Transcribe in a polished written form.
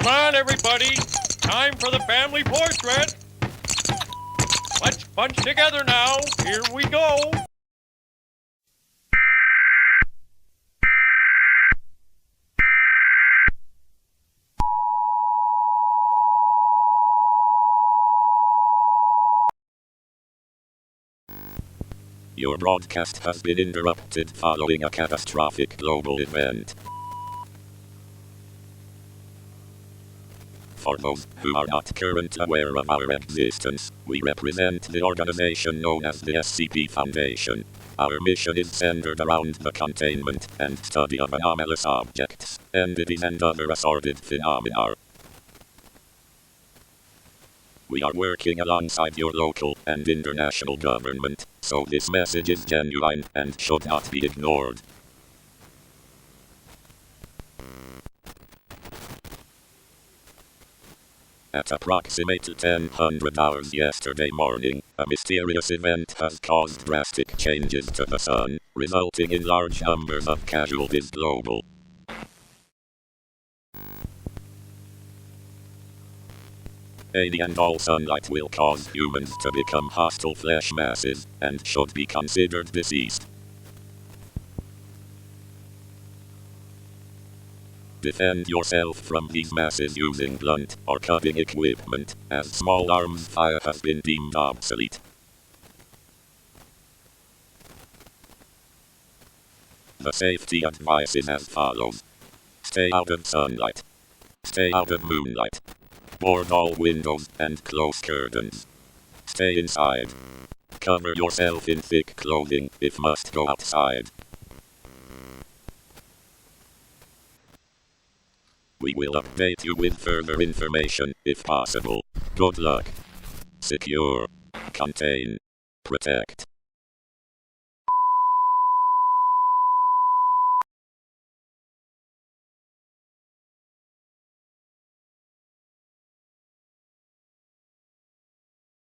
Come on, everybody. Time for the family portrait. Let's bunch together now. Here we go. Your broadcast has been interrupted following a catastrophic global event. For those who are not currently aware of our existence, we represent the organization known as the SCP Foundation. Our mission is centered around the containment and study of anomalous objects, entities and other assorted phenomena. We are working alongside your local and international government, so this message is genuine and should not be ignored. At approximately 1000 hours yesterday morning, a mysterious event has caused drastic changes to the sun, resulting in large numbers of casualties global. Any and all sunlight will cause humans to become hostile flesh masses, and should be considered deceased. Defend yourself from these masses using blunt or cutting equipment, as small arms fire has been deemed obsolete. The safety advice is as follows. Stay out of sunlight. Stay out of moonlight. Board all windows and close curtains. Stay inside. Cover yourself in thick clothing if must go outside. We will update you with further information if possible. Good luck. Secure. Contain. Protect.